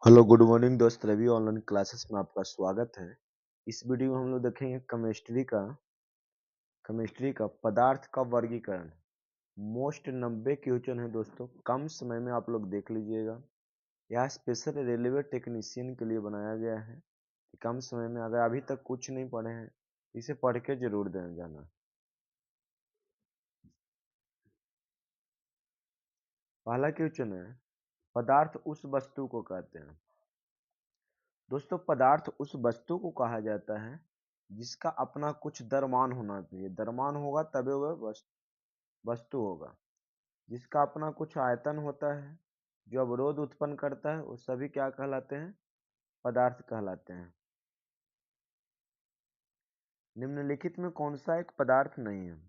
Hello good morning दोस्त, Ravi online classes में आपका स्वागत है। इस वीडियो में हम लोग देखेंगे केमिस्ट्री का पदार्थ का वर्गीकरण। मोस्ट 90 क्वेश्चन है दोस्तों, कम समय में आप लोग देख लीजिएगा। यह स्पेशल रेलवे टेक्नीशियन के लिए बनाया गया है कि कम समय में, अगर अभी तक कुछ नहीं पढ़े हैं इसे पढ़ के जरूर देना जाना। पहला क्वेश्चन है, पदार्थ उस वस्तु को कहते हैं। दोस्तों, पदार्थ उस वस्तु को कहा जाता है जिसका अपना कुछ द्रव्यमान होना चाहिए। द्रव्यमान होगा तभी वह वस्तु होगा। जिसका अपना कुछ आयतन होता है, जो अवरोध उत्पन्न करता है, वो सभी क्या कहलाते हैं? पदार्थ कहलाते हैं। निम्नलिखित में कौन सा एक पदार्थ नहीं है?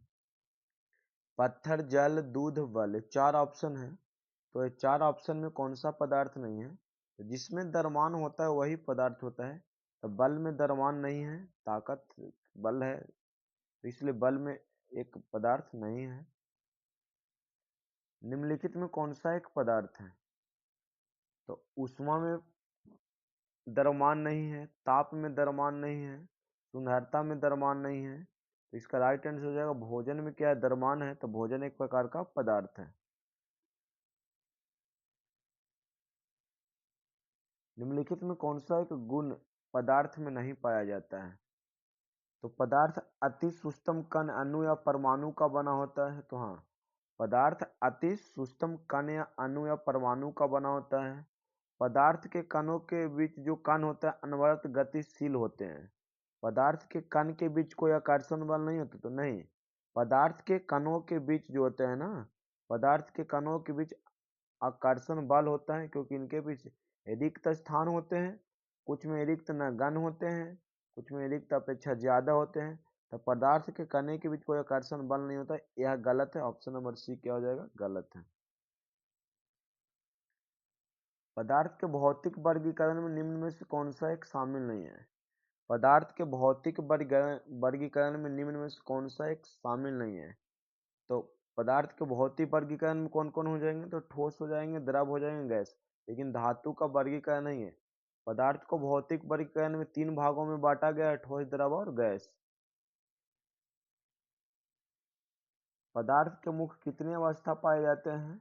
पत्थर, जल, दूध, बल, 4 ऑप्शन है। तो ये 4 ऑप्शन में कौन सा पदार्थ नहीं है? तो जिसमें द्रव्यमान होता है वही पदार्थ होता है। तो बल में द्रव्यमान नहीं है, ताकत बल है, तो इसलिए बल में एक पदार्थ नहीं है। निम्नलिखित में कौन सा एक पदार्थ है? तो ऊष्मा में द्रव्यमान नहीं है, ताप में द्रव्यमान नहीं है, सुंदरता में द्रव्यमान नहीं है। तो इसका राइट आंसर हो जाएगा भोजन में क्या है? द्रव्यमान है, तो भोजन एक प्रकार का पदार्थ है। निम्नलिखित में कौन सा एक गुण पदार्थ में नहीं पाया जाता है? तो पदार्थ अति सूक्ष्म कण, अणु या परमाणु का बना होता है। तो हाँ, पदार्थ अति सूक्ष्म कण या अणु या परमाणु का बना होता है। पदार्थ के कणों के बीच जो कण होता है अनवरत गतिशील होते हैं। पदार्थ के कण के बीच कोई आकर्षण बल नहीं होता, तो नहीं। पदार्थ के कणों के बीच जो होते हैं ना, पदार्थ के कणों के बीच आकर्षण बल होता है, क्योंकि इनके बीच रिक्त स्थान होते हैं। कुछ में रिक्त नगण्य होते हैं, कुछ में रिक्त अपेक्षा ज्यादा होते हैं। तो पदार्थ के कण के बीच कोई आकर्षण बल नहीं होता। यह गलत है। ऑप्शन नंबर सी क्या हो जाएगा? गलत है। पदार्थ के भौतिक वर्गीकरण में निम्न में से कौन सा एक शामिल नहीं है? पदार्थ के भौतिक वर्गीकरण में निम्न में से कौन सा एक शामिल नहीं है? तो पदार्थ के भौतिक वर्गीकरण में कौन कौन हो जाएंगे? तो ठोस हो जाएंगे, द्रव हो जाएंगे, गैस। लेकिन धातु का वर्गीकरण नहीं है। पदार्थ को भौतिक वर्गीकरण में 3 भागों में बांटा गया है, ठोस, द्रव और गैस। पदार्थ के मुख कितने अवस्था पाए जाते हैं?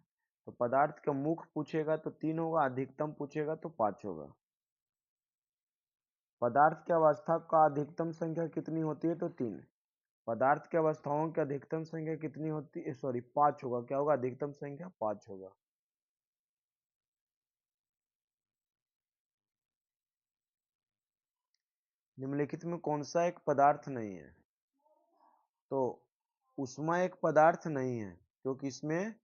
तो पदार्थ के मुख पूछेगा तो 3 होगा, अधिकतम पूछेगा तो 5 होगा। पदार्थ की अवस्था का अधिकतम संख्या कितनी होती है? तो 3। पदार्थ की अवस्थाओं की अधिकतम संख्या कितनी होती है? सॉरी, 5 होगा। क्या होगा? अधिकतम संख्या 5 होगा। निम्नलिखित में कौन सा एक पदार्थ नहीं है? तो ऊष्मा एक पदार्थ नहीं है, क्योंकि इसमें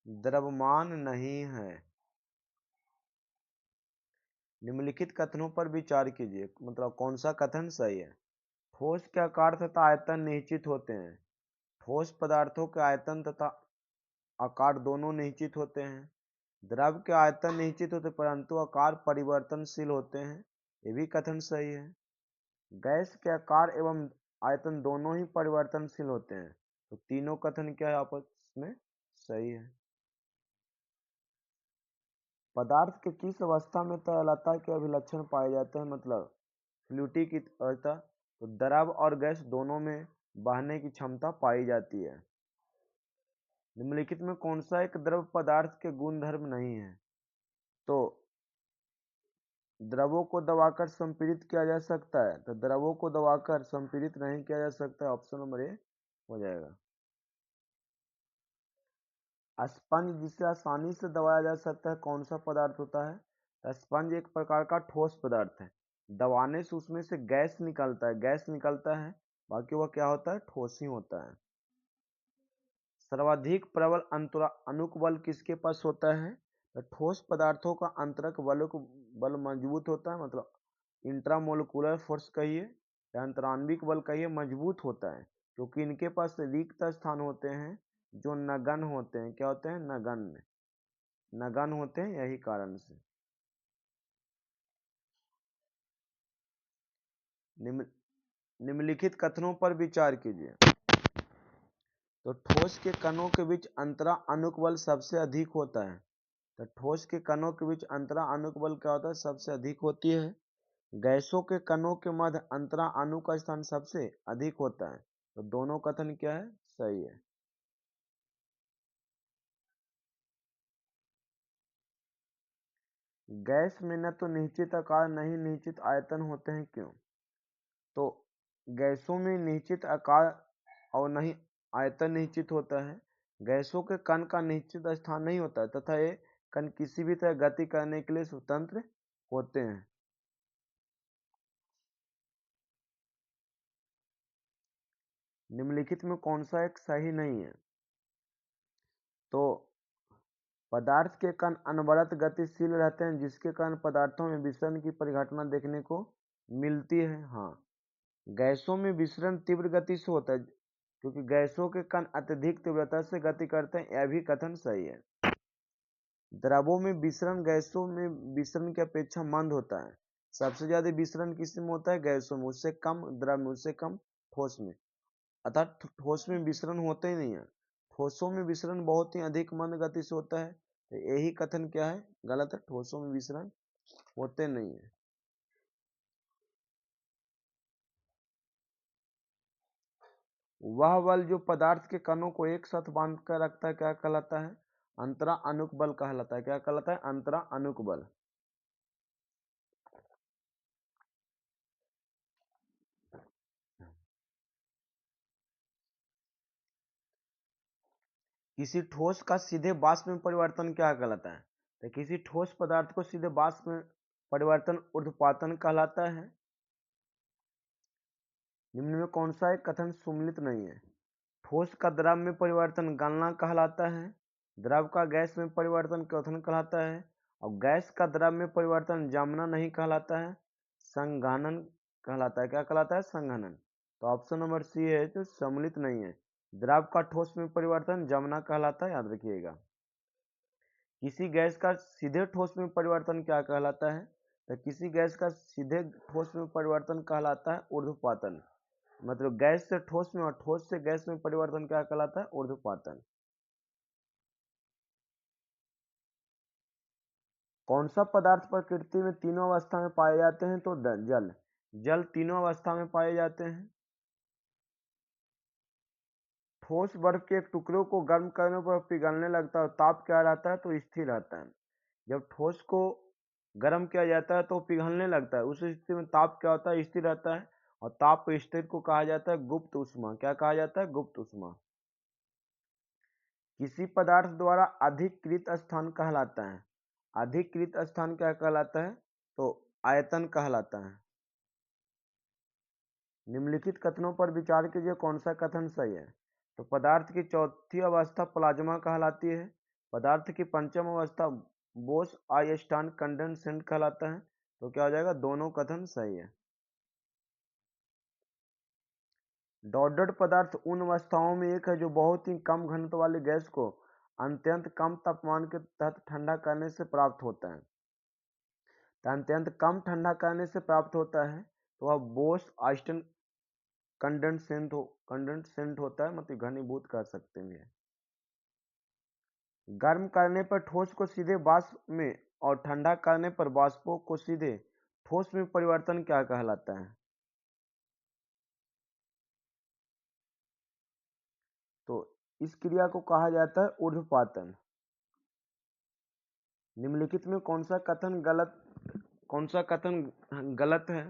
द्रव्यमान नहीं है। निम्नलिखित कथनों पर विचार कीजिए, मतलब कौन सा कथन सही है? ठोस के आकार तथा आयतन निश्चित होते हैं। ठोस पदार्थों के आयतन तथा आकार दोनों निश्चित होते हैं। द्रव के आयतन निश्चित होते परंतु आकार परिवर्तनशील होते हैं। ये भी कथन सही है। गैस के आकार एवं आयतन दोनों ही परिवर्तनशील होते हैं। तो तीनों कथन क्या है? आपस में सही है। पदार्थ के किस अवस्था में तरलता के अभिलक्षण पाए जाते हैं? मतलब फ्लूइड की अवस्था। तो द्रव और गैस दोनों में बहने की क्षमता पाई जाती है। निम्नलिखित में कौन सा एक द्रव पदार्थ के गुण धर्म नहीं है? तो द्रवों को दबाकर संपीड़ित किया जा सकता है, तो द्रवों को दबाकर संपीड़ित नहीं किया जा सकता। ऑप्शन नंबर ए हो जाएगा। स्पंज जिसे आसानी से दबाया जा सकता है, कौन सा पदार्थ होता है? स्पंज एक प्रकार का ठोस पदार्थ है। दबाने से उसमें से गैस निकलता है, बाकी वह क्या होता है? ठोस ही होता है। सर्वाधिक प्रबल अणुक बल किसके पास होता है? तो ठोस पदार्थों का अंतरक बल मजबूत होता है, मतलब इंट्रामोलिकुलर फोर्स कहिए या अंतराण्विक बल कहिए, मजबूत होता है, क्योंकि इनके पास रिक्त स्थान होते हैं जो नगण्य होते हैं। क्या होते हैं? नगण्य होते हैं, यही कारण से। निम्नलिखित कथनों पर विचार कीजिए। तो ठोस के कणों के बीच अंतरा अणुक बल सबसे अधिक होता है। तो ठोस के कणों के बीच अंतराअणुक बल क्या होता है? सबसे अधिक होती है। गैसों के कणों के मध्य अंतराअणु का स्थान सबसे अधिक होता है। तो दोनों कथन क्या है? सही है। गैस में न तो निश्चित आकार नहीं निश्चित आयतन होते हैं, क्यों? तो गैसों में निश्चित आकार और नहीं आयतन निश्चित होता है। गैसों के कण का निश्चित स्थान नहीं होता है तथा ये कण किसी भी तरह गति करने के लिए स्वतंत्र होते हैं। निम्नलिखित में कौन सा एक सही नहीं है? तो पदार्थ के कण अनवरत गतिशील रहते हैं जिसके कारण पदार्थों में विसरण की परिघटना देखने को मिलती है। हाँ, गैसों में विसरण तीव्र गति से होता है क्योंकि गैसों के कण अत्यधिक तीव्रता से गति करते हैं, यह भी कथन सही है। द्रवों में विसरण गैसों में विसरण की अपेक्षा मंद होता है। सबसे ज्यादा विसरण किस में होता है? गैसों में, उससे कम द्रव में, उससे कम ठोस में। अर्थात ठोस में विसरण होते ही नहीं है। ठोसों में विसरण बहुत ही अधिक मंद गति से होता है। तो यही कथन क्या है? गलत है। ठोसों में विसरण होते नहीं है। वह बल जो पदार्थ के कणों को एक साथ बांध कर रखता है क्या कहलाता है? अंतराअणुक बल कहलाता है। क्या कहलाता है? अंतराअणुक बल। किसी ठोस का सीधे वाष्प में परिवर्तन क्या कहलाता है? तो किसी ठोस पदार्थ को सीधे वाष्प में परिवर्तन ऊर्ध्वपातन कहलाता है। निम्न में कौन सा एक कथन सुमेलित नहीं है? ठोस का द्रव में परिवर्तन गलना कहलाता है। द्रव का गैस में परिवर्तन क्वथन कहलाता है। और गैस का द्रव में परिवर्तन जमना नहीं कहलाता है, संघनन कहलाता है। क्या कहलाता है? संघनन। तो ऑप्शन नंबर सी है जो सम्मिलित नहीं है। द्रव का ठोस में परिवर्तन जमना कहलाता है, याद रखिएगा। किसी गैस का सीधे ठोस में परिवर्तन क्या कहलाता है? तो किसी गैस का सीधे ठोस में परिवर्तन कहलाता है ऊर्ध्वपातन। मतलब गैस से ठोस में और ठोस से गैस में परिवर्तन क्या कहलाता है? ऊर्ध्वपातन। कौन सा पदार्थ प्रकृति में तीनों अवस्था में पाए जाते हैं? तो जल। जल तीनों अवस्था में पाए जाते हैं। ठोस बर्फ के एक टुकड़े को गर्म करने पर पिघलने लगता है, ताप क्या रहता है? तो स्थिर रहता है। जब ठोस को गर्म किया जाता है तो पिघलने लगता है, उस स्थिति में ताप क्या होता है? स्थिर रहता है। और ताप स्थिर को कहा जाता है गुप्त उष्मा। क्या कहा जाता है? गुप्त उष्मा। किसी पदार्थ द्वारा अधिकृत स्थान कहलाता है। अधिकृत स्थान क्या कहलाता है? तो आयतन कहलाता है। निम्नलिखित कथनों पर विचार कीजिए, कौन सा कथन सही है? तो पदार्थ की चौथी अवस्था प्लाज्मा कहलाती है। पदार्थ की पंचम अवस्था बोस आइंस्टाइन कंडेंसेंट कहलाता है। तो क्या हो जाएगा? दोनों कथन सही है। डॉटेड पदार्थ उन अवस्थाओं में एक है जो बहुत ही कम घनत्व वाली गैस को अत्यंत कम तापमान के तहत ठंडा करने से प्राप्त होता है। तो अत्यंत कम ठंडा करने से प्राप्त होता है तो वह बोस आइंस्टाइन कंडेंसेंट होता है, मतलब घनीभूत कर सकते हैं। गर्म करने पर ठोस को सीधे वाष्प में और ठंडा करने पर वाष्पों को सीधे ठोस में परिवर्तन क्या कहलाता है? तो इस क्रिया को कहा जाता है ऊर्ध्वपातन। निम्नलिखित में कौन सा कथन गलत है?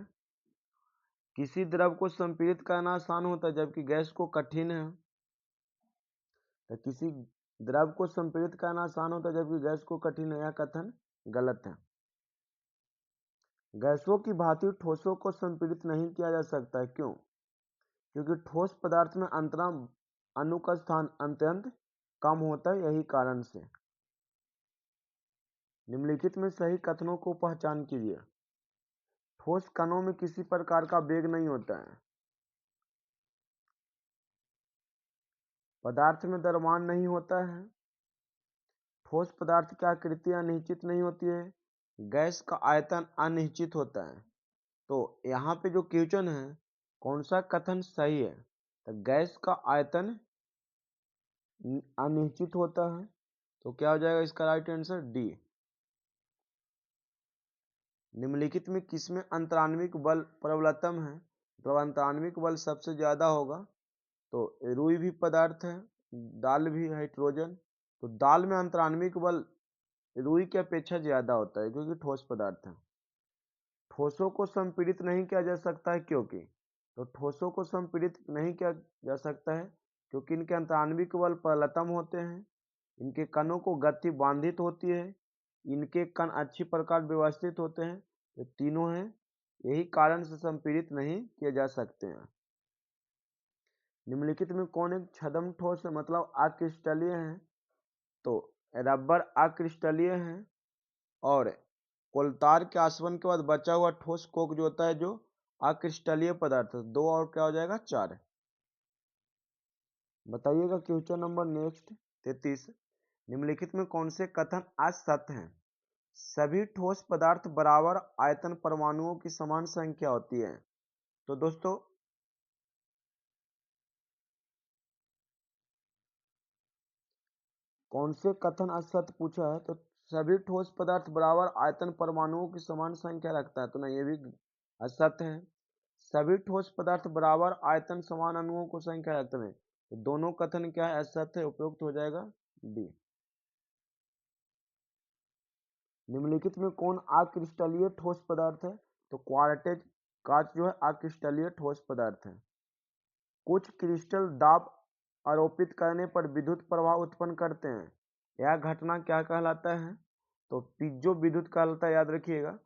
किसी द्रव को संपीड़ित करना आसान होता है जबकि गैस को कठिन है। तो किसी द्रव को संपीड़ित करना आसान होता है जबकि गैस को कठिन है, यह कथन गलत है। गैसों की भांति ठोसों को संपीड़ित नहीं किया जा सकता है, क्यों? क्योंकि ठोस पदार्थ में अंतरा अणु का स्थान अत्यंत कम होता है, यही कारण से। निम्नलिखित में सही कथनों को पहचान कीजिए। ठोस कणों में किसी प्रकार का वेग नहीं होता है। पदार्थ में द्रव्यमान नहीं होता है। ठोस पदार्थ की आकृति अनिश्चित नहीं होती है। गैस का आयतन अनिश्चित होता है। तो यहाँ पे जो क्वेश्चन है, कौन सा कथन सही है? तो गैस का आयतन अनिश्चित होता है। तो क्या हो जाएगा इसका राइट आंसर डी। निम्नलिखित में किसमें अंतराण्विक बल प्रबलतम है, मतलब अंतराण्विक बल सबसे ज्यादा होगा। तो रुई भी पदार्थ है, दाल भी हाइड्रोजन, तो दाल में अंतराण्विक बल रुई की अपेक्षा ज्यादा होता है क्योंकि ठोस पदार्थ है। ठोसों को संपीड़ित नहीं किया जा सकता है क्योंकि, तो ठोसों को संपीड़ित नहीं किया जा सकता है क्योंकि इनके अंतराण्विक बल प्रबलतम होते हैं, इनके कणों को गति बांधित होती है, इनके कण अच्छी प्रकार व्यवस्थित होते हैं, ये तीनों हैं, यही कारण से संपीड़ित नहीं किए जा सकते हैं। निम्नलिखित में कौन एक छद्म ठोस है, मतलब अक्रिस्टलीय है। तो रबर अक्रिस्टलीय है, और कोलतार के आसवन के बाद बचा हुआ ठोस कोक जो होता है जो अक्रिस्टलीय पदार्थ है। 2 और क्या हो जाएगा 4। बताइएगा क्वेश्चन नंबर नेक्स्ट 33। निम्नलिखित में कौन से कथन असत्य हैं। सभी ठोस पदार्थ बराबर आयतन परमाणुओं की समान संख्या होती है। तो दोस्तों कौन से कथन असत्य पूछा है, तो सभी ठोस पदार्थ बराबर आयतन परमाणुओं की समान संख्या रखता है, तो नहीं, ये भी असत्य है। सभी ठोस पदार्थ बराबर आयतन समान अणुओं को संख्या रखते हैं, तो दोनों कथन क्या है, असत्य है, उपयुक्त हो जाएगा डी। निम्नलिखित में कौन अक्रिस्टलीय ठोस पदार्थ है, तो क्वार्टेज कांच जो है अक्रिस्टलीय ठोस पदार्थ है। कुछ क्रिस्टल दाब आरोपित करने पर विद्युत प्रवाह उत्पन्न करते हैं, यह घटना क्या कहलाता है, तो पीजो विद्युत कहलाता है, याद रखिएगा।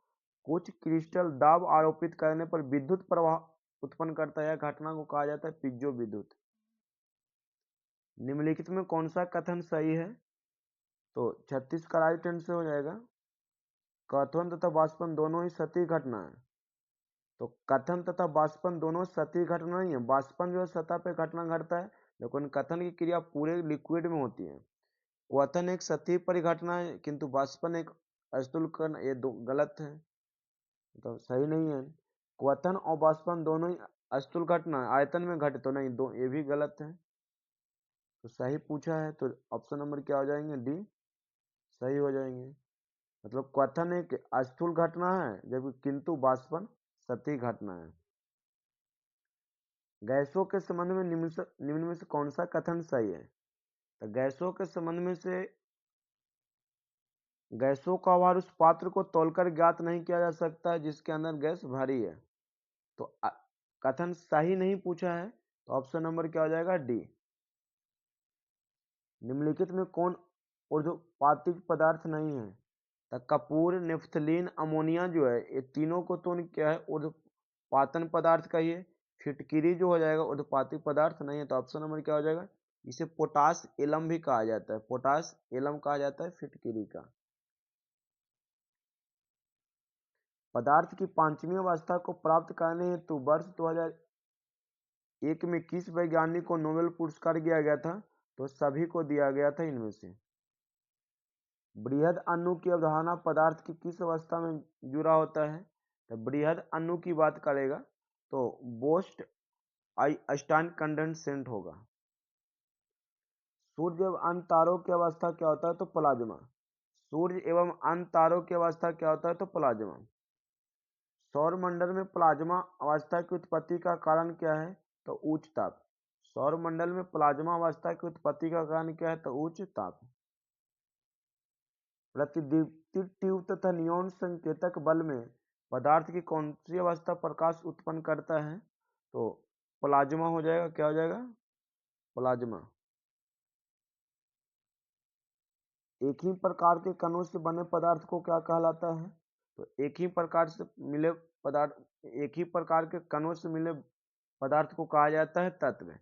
कुछ क्रिस्टल दाब आरोपित करने पर विद्युत प्रवाह उत्पन्न करता है, यह घटना को कहा जाता है पीजो विद्युत। निम्नलिखित में कौन सा कथन सही है, तो 36 का राइट आंसर हो जाएगा कथन तथा वाष्पन दोनों ही सतही घटना है। तो कथन तथा वाष्पन दोनों सतही घटना नहीं है, वाष्पन जो है सतह पे घटना घटता है, लेकिन कथन की क्रिया पूरे लिक्विड में होती है। क्वथन एक सतही परिघटना है किंतु वाष्पन एक अस्तुलकरण, ये दो गलत है, तो सही नहीं है। क्वथन और वाष्पन दोनों ही अस्तुल घटना है, आयतन में घटे तो नहीं, दो ये भी गलत है। तो सही पूछा है तो ऑप्शन नंबर क्या हो जाएंगे, डी सही हो जाएंगे। मतलब क्वथन एक अस्थूल घटना है जबकि किंतु वाष्पन सतही घटना है। गैसों के संबंध में निम्न में से कौन सा कथन सही है, तो गैसों के संबंध में से गैसों का भार उस पात्र को तौलकर ज्ञात नहीं किया जा सकता है जिसके अंदर गैस भरी है। तो कथन सही नहीं पूछा है, तो ऑप्शन नंबर क्या हो जाएगा, डी। निम्नलिखित में कौन ऊर्ध्वपातिक पदार्थ नहीं है, तो कपूर, नेफ्थलीन, अमोनिया जो है ये तीनों को तो क्या है, ऊर्ध्वपातन पदार्थ कहिए। फिटकिरी जो हो जाएगा ऊर्ध्वपातिक पदार्थ नहीं है, तो ऑप्शन नंबर क्या हो जाएगा, इसे पोटास एलम भी कहा जाता है, पोटास एलम कहा जाता है फिटकिरी का। पदार्थ की पांचवी अवस्था को प्राप्त करने हेतु वर्ष 2001 में किस वैज्ञानिक को नोबेल पुरस्कार दिया गया था, तो सभी को दिया गया था इनमें से। बृहद अणु की अवधारणा पदार्थ की किस अवस्था में जुड़ा होता है, तो बृहद अणु की बात करेगा तो बोस्ट आइंस्टाइन कंडेंसेंट होगा। सूर्य एवं अन्य तारों की अवस्था क्या होता है, तो प्लाज्मा। सूर्य एवं अन्य तारों की अवस्था क्या होता है, तो प्लाज्मा। सौर मंडल में प्लाज्मा अवस्था की उत्पत्ति का कारण क्या है, तो उच्च ताप। सौर मंडल में प्लाज्मा अवस्था की उत्पत्ति का कारण क्या है, तो उच्च ताप। प्रतिदीप्ति ट्यूब तथा नियॉन संकेतक बल में पदार्थ की कौन सी अवस्था प्रकाश उत्पन्न करता है, तो प्लाज्मा हो जाएगा, क्या हो जाएगा, प्लाज्मा। एक ही प्रकार के कणों से बने पदार्थ को क्या कहलाता है, तो एक ही प्रकार से मिले पदार्थ, एक ही प्रकार के कणों से मिले पदार्थ को कहा जाता है तत्व।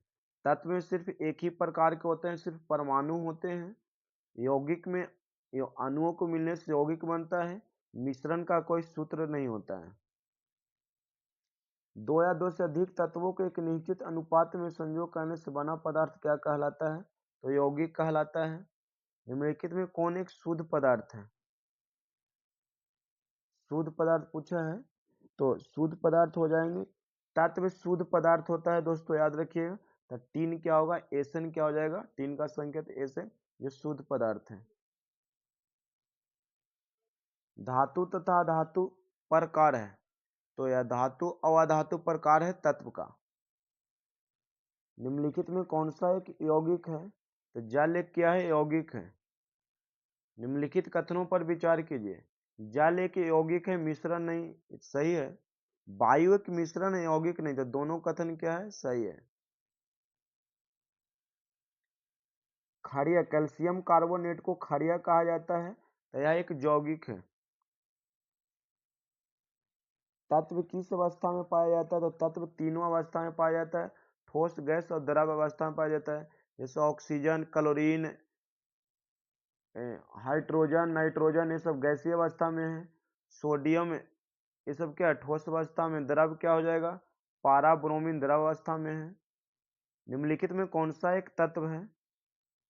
तत्व में सिर्फ एक ही प्रकार के होते हैं, सिर्फ परमाणु होते हैं। यौगिक में अणुओं को मिलने से यौगिक बनता है, मिश्रण का कोई सूत्र नहीं होता है। दो या दो से अधिक तत्वों को एक निश्चित अनुपात में संयोग करने से बना पदार्थ क्या कहलाता है, तो यौगिक कहलाता है। निम्नलिखित में कौन एक शुद्ध पदार्थ है, शुद्ध पदार्थ पूछा है, तो शुद्ध पदार्थ हो जाएंगे, तत्व शुद्ध पदार्थ होता है दोस्तों, याद रखिएगा। तो टीन क्या होगा, एसन क्या हो जाएगा, टीन का संकेत एसन, जो शुद्ध पदार्थ है। धातु तथा धातु प्रकार है, तो यह धातु और अधातु प्रकार है तत्व का। निम्नलिखित में कौन सा एक यौगिक है, तो जल एक क्या है, यौगिक है। निम्नलिखित कथनों पर विचार कीजिए। जल एक यौगिक है, मिश्रण नहीं, सही है। वायु एक मिश्रण है, यौगिक नहीं, तो दोनों कथन क्या है, सही है। क्षारीय, कैल्शियम कार्बोनेट को क्षारीय कहा जाता है, तो यह एक यौगिक है। तत्व किस अवस्था में पाया जाता है, तो तत्व तीनों अवस्था में पाया जाता है, ठोस, गैस और द्रव अवस्था में पाया जाता है। जैसे ऑक्सीजन, क्लोरीन, हाइड्रोजन, नाइट्रोजन, ये सब गैसीय अवस्था में है। सोडियम, ये सब क्या है, ठोस अवस्था में। द्रव क्या हो जाएगा, पारा, ब्रोमीन द्रव अवस्था में है। निम्नलिखित में कौन सा एक तत्व है,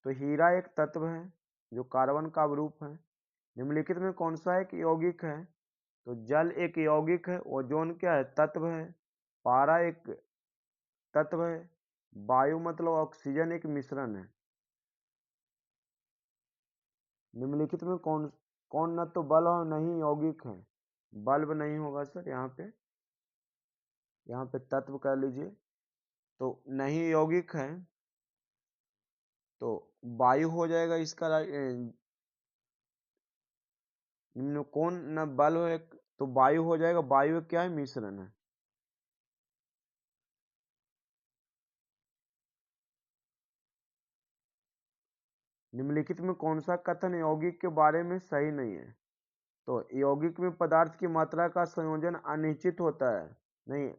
तो हीरा एक तत्व है जो कार्बन का अवरूप है। निम्नलिखित में कौन सा एक यौगिक है, तो जल एक यौगिक है, ओजोन क्या है, तत्व है। पारा एक तत्व है। वायु मतलब ऑक्सीजन एक मिश्रण है। निम्नलिखित में कौन कौन न तो बल और नहीं यौगिक है, बल्ब नहीं होगा सर, यहाँ पे तत्व कह लीजिए, तो नहीं यौगिक है, तो वायु हो जाएगा इसका। कौन न बल हो एक, तो वायु हो जाएगा। वायु क्या है, मिश्रण है। निम्नलिखित में कौन सा कथन यौगिक के बारे में सही नहीं है, तो यौगिक में पदार्थ की मात्रा का संयोजन अनिश्चित होता है। नहीं,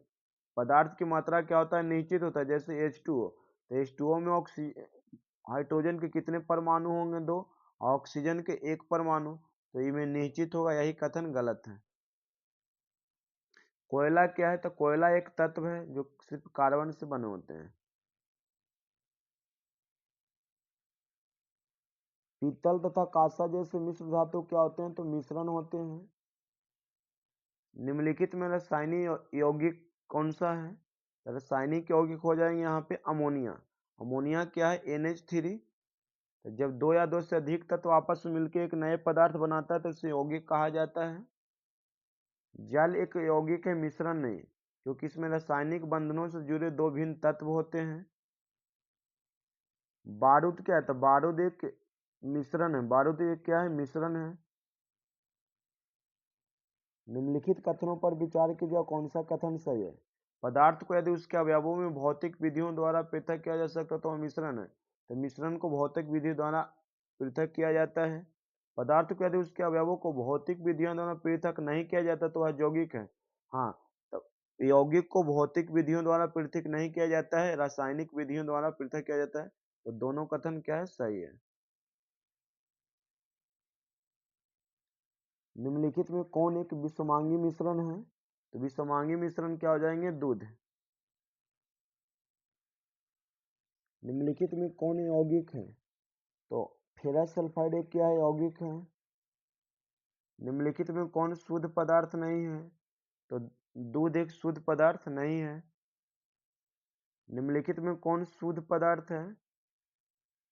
पदार्थ की मात्रा क्या होता है, निश्चित होता है। जैसे H2O, तो H2O में हाइड्रोजन के कितने परमाणु होंगे, 2, ऑक्सीजन के 1 परमाणु, तो ये में निश्चित होगा, यही कथन गलत है। कोयला क्या है, तो कोयला एक तत्व है जो सिर्फ कार्बन से बने होते हैं। पीतल तथा कांसा जैसे मिश्र धातु क्या होते हैं, तो मिश्रण होते हैं। निम्नलिखित में रासायनिक यौगिक कौन सा है, रासायनिक यौगिक हो जाएंगे यहाँ पे अमोनिया। अमोनिया क्या है, NH3। तो जब 2 या 2 से अधिक तत्व आपस में मिलकर एक नए पदार्थ बनाता है तो इसे यौगिक कहा जाता है। जल एक यौगिक है, मिश्रण नहीं, क्योंकि इसमें रासायनिक बंधनों से जुड़े 2 भिन्न तत्व होते हैं। बारूद क्या है, तो बारूद एक मिश्रण है। बारूद एक क्या है, मिश्रण है। निम्नलिखित कथनों पर विचार कीजिए, कौन सा कथन सही है। पदार्थ को यदि उसके अवयवों में भौतिक विधियों द्वारा पृथक किया जा सकता तो वह मिश्रण है, तो मिश्रण को भौतिक विधि द्वारा पृथक किया जाता है। पदार्थ को यदि उसके अवयवों को भौतिक विधियों द्वारा पृथक नहीं किया जाता तो वह यौगिक है। हाँ, तो यौगिक को भौतिक विधियों द्वारा पृथक नहीं किया जाता है, रासायनिक विधियों द्वारा पृथक किया जाता है, तो दोनों कथन क्या है, सही है। निम्नलिखित में कौन एक विषमांगी मिश्रण है, तो विषमांगी मिश्रण क्या हो जाएंगे, दूध। निम्नलिखित में कौन यौगिक है, तो फेरस सल्फाइड एक क्या है, यौगिक है। निम्नलिखित में कौन शुद्ध पदार्थ नहीं है, तो दूध एक शुद्ध पदार्थ नहीं है। निम्नलिखित में कौन शुद्ध पदार्थ है,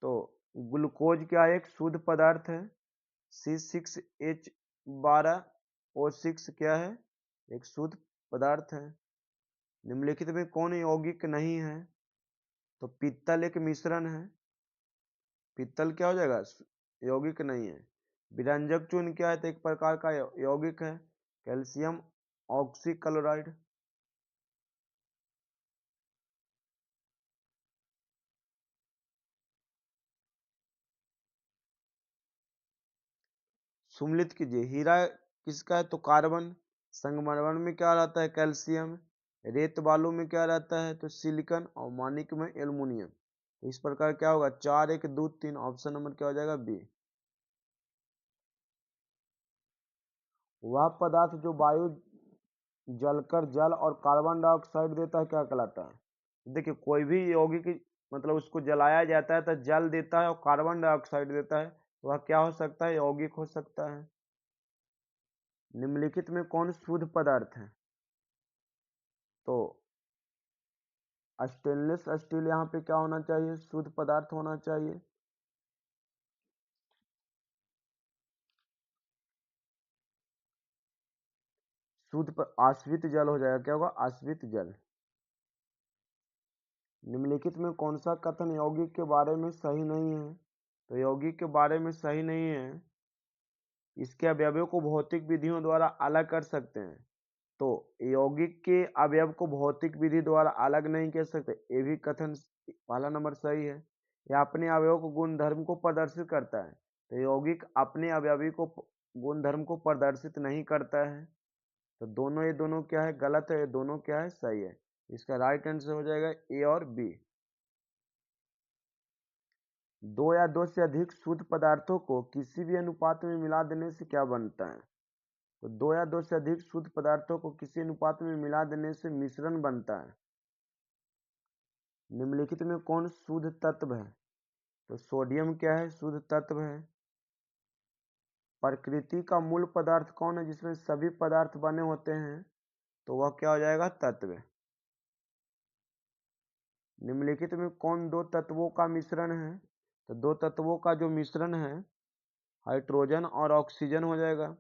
तो ग्लूकोज क्या एक शुद्ध पदार्थ है। C6H12O6 क्या है, एक शुद्ध पदार्थ है। निम्नलिखित में कौन यौगिक नहीं है, तो पीतल एक मिश्रण है। पीतल क्या हो जाएगा, यौगिक नहीं है। विरंजक चूर्ण क्या है, तो एक प्रकार का यौगिक है, कैल्शियम ऑक्सीक्लोराइड। सुमलित कीजिए। हीरा किसका है, तो कार्बन। संगमरमर में क्या रहता है, कैल्शियम। रेत बालू में क्या रहता है, तो सिलिकॉन। और मानिक में एल्युमिनियम। तो इस प्रकार क्या होगा, 4, 1, 2, 3, ऑप्शन नंबर क्या हो जाएगा, बी। वह पदार्थ जो वायु जलकर जल और कार्बन डाइऑक्साइड देता है क्या कहलाता है। देखिए, कोई भी यौगिक मतलब उसको जलाया जाता है तो जल देता है और कार्बन डाइऑक्साइड देता है, तो वह क्या हो सकता है, यौगिक हो सकता है। निम्नलिखित में कौन शुद्ध पदार्थ है, तो स्टेनलेस स्टील यहाँ पे क्या होना चाहिए, शुद्ध पदार्थ होना चाहिए। आश्रित जल हो जाएगा, क्या होगा, आश्रित जल। निम्नलिखित में कौन सा कथन यौगिक के बारे में सही नहीं है? तो यौगिक के बारे में सही नहीं है, इसके अवयवों को भौतिक विधियों द्वारा अलग कर सकते हैं। तो यौगिक के अवयव को भौतिक विधि द्वारा अलग नहीं कर सकते, ये भी कथन वाला नंबर सही है। यह अपने अवयव को गुण धर्म को प्रदर्शित करता है, तो यौगिक अपने अवयवी को गुण धर्म को प्रदर्शित नहीं करता है। तो दोनों ये दोनों क्या है, गलत है, ये दोनों क्या है, सही है। इसका राइट आंसर हो जाएगा ए और बी। दो या दो से अधिक शुद्ध पदार्थों को किसी भी अनुपात में मिला देने से क्या बनता है? तो दो या दो से अधिक शुद्ध पदार्थों को किसी अनुपात में मिला देने से मिश्रण बनता है। निम्नलिखित में कौन शुद्ध तत्व है? तो सोडियम क्या है, शुद्ध तत्व है। प्रकृति का मूल पदार्थ कौन है जिसमें सभी पदार्थ बने होते हैं? तो वह क्या हो जाएगा, तत्व। निम्नलिखित में कौन दो तत्वों का मिश्रण है? तो दो तत्वों का जो मिश्रण है हाइड्रोजन और ऑक्सीजन हो जाएगा।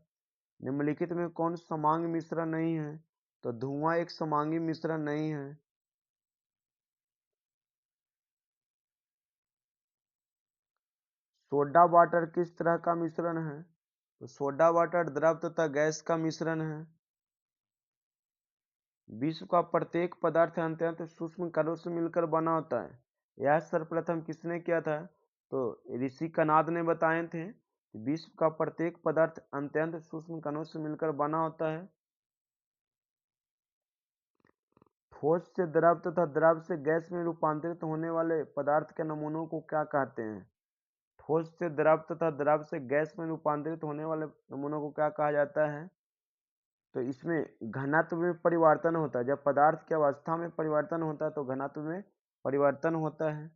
निम्नलिखित में कौन समांग मिश्रण नहीं है? तो धुआं एक समांगी मिश्रण नहीं है। सोडा वाटर किस तरह का मिश्रण है? तो सोडा वाटर द्रव तथा गैस का मिश्रण है। विश्व का प्रत्येक पदार्थ अत्यंत सूक्ष्म कणों से मिलकर बना होता है। यह सर्वप्रथम किसने किया था? तो ऋषि कनाद ने बताए थे कि विश्व का प्रत्येक पदार्थ अत्यंत सूक्ष्म कणों से मिलकर बना होता है। ठोस से द्रव तथा द्रव से गैस में रूपांतरित होने वाले पदार्थ के नमूनों को क्या कहते हैं? ठोस से द्रव तथा द्रव से गैस में रूपांतरित होने वाले नमूनों को क्या कहा जाता है? तो इसमें घनत्व में परिवर्तन होता है। जब पदार्थ की अवस्था में परिवर्तन होता है तो घनत्व में परिवर्तन होता है।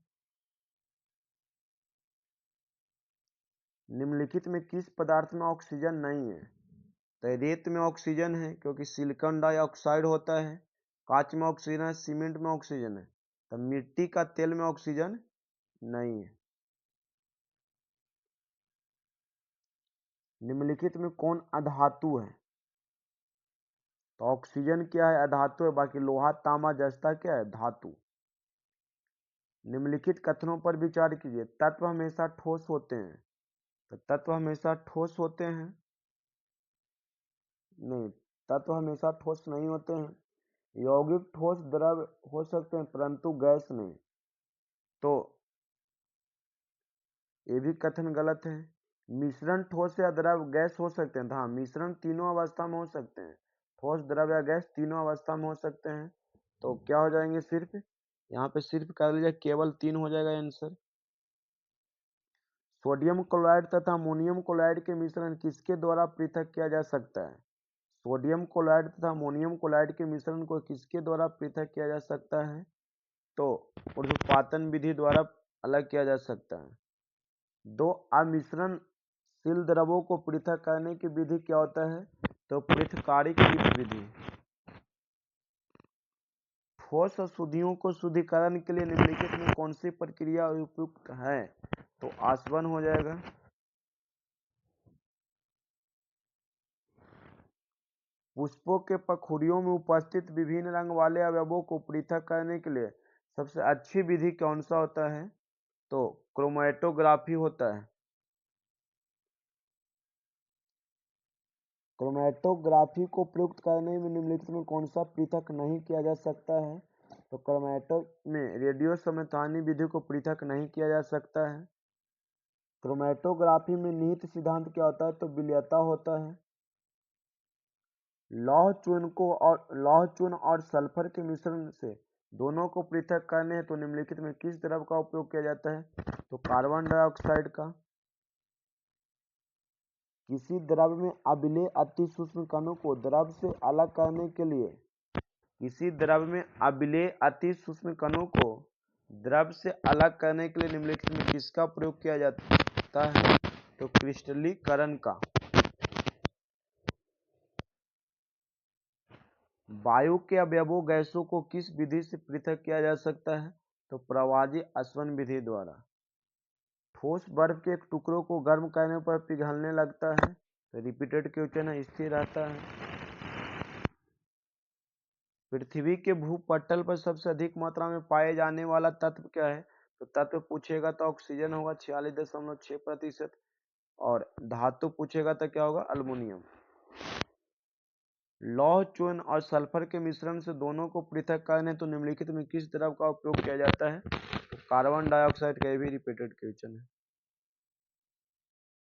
निम्नलिखित में किस पदार्थ में ऑक्सीजन नहीं है? तो रेत में ऑक्सीजन है क्योंकि सिलिकॉन डाइऑक्साइड होता है। कांच में ऑक्सीजन है, सीमेंट में ऑक्सीजन है। तो मिट्टी का तेल में ऑक्सीजन नहीं है। निम्नलिखित में कौन अधातु है? तो ऑक्सीजन क्या है, अधातु है। बाकी लोहा तांबा जस्ता क्या है, धातु। निम्नलिखित कथनों पर विचार कीजिए। तत्व हमेशा ठोस होते हैं। तो तत्व हमेशा ठोस होते हैं? नहीं, तत्व हमेशा ठोस नहीं होते हैं। यौगिक ठोस द्रव हो सकते हैं परंतु गैस नहीं। तो ये भी कथन गलत है। मिश्रण ठोस या द्रव गैस हो सकते हैं। हाँ, मिश्रण तीनों अवस्था में हो सकते हैं। ठोस द्रव या गैस तीनों अवस्था में हो सकते हैं। तो क्या हो जाएंगे, सिर्फ यहाँ पे सिर्फ कर लीजिए, केवल 3 हो जाएगा आंसर। सोडियम क्लोराइड तथा अमोनियम क्लोराइड के मिश्रण किसके द्वारा पृथक किया जा सकता है? सोडियम क्लोराइड तथा अमोनियम क्लोराइड के मिश्रण को किसके द्वारा पृथक किया जा सकता है? तो ऊर्ध्वपातन विधि द्वारा अलग किया जा सकता है। दो अमिश्रणशील द्रवों को पृथक करने की विधि क्या होता है? तो पृथकारिक विधि। ठोस अशुद्धियों को शुद्धिकरण के लिए निम्नलिखित में कौन सी प्रक्रिया उपयुक्त है? तो आसवन हो जाएगा। पुष्पों के पंखुड़ियों में उपस्थित विभिन्न रंग वाले अवयवों को पृथक करने के लिए सबसे अच्छी विधि कौन सा होता है? तो क्रोमैटोग्राफी होता है। क्रोमैटोग्राफी को प्रयुक्त करने में निम्नलिखित में कौन सा पृथक नहीं किया जा सकता है? तो क्रोमैटो में रेडियो समस्थानी विधि को पृथक नहीं किया जा सकता है। क्रोमैटोग्राफी में निहित सिद्धांत क्या होता है? तो विलयता होता है। लौह चून और सल्फर के मिश्रण से दोनों को पृथक करने हैं तो निम्नलिखित में किस द्रव का उपयोग किया जाता है? तो कार्बन डाइऑक्साइड का। किसी द्रव में अबिलेय अति सूक्ष्म कणों को द्रव से अलग करने के लिए किसी द्रव में अबिलेय अति सूक्ष्म कणों को द्रव से अलग करने के लिए निम्नलिखित में किसका प्रयोग किया जाता है? तो क्रिस्टलीकरण का। वायु के अवयवों गैसों को किस विधि से पृथक किया जा सकता है? तो प्रवाजी आसवन विधि द्वारा। ठोस बर्फ के एक टुकड़ों को गर्म करने पर पिघलने लगता है। तो रिपीटेड क्वेश्चन है, स्थिर रहता है। पृथ्वी के भूपटल पर सबसे अधिक मात्रा में पाए जाने वाला तत्व क्या है? तो तत्व पूछेगा तो ऑक्सीजन होगा 46.6%, और धातु पूछेगा तो क्या होगा? अल्युमिनियम। लौह चूर्ण और सल्फर के मिश्रण से दोनों को पृथक करने तो निम्नलिखित में किस द्रव का उपयोग किया जाता है? तो कार्बन डाइऑक्साइड का भी रिपीटेड क्वेश्चन है।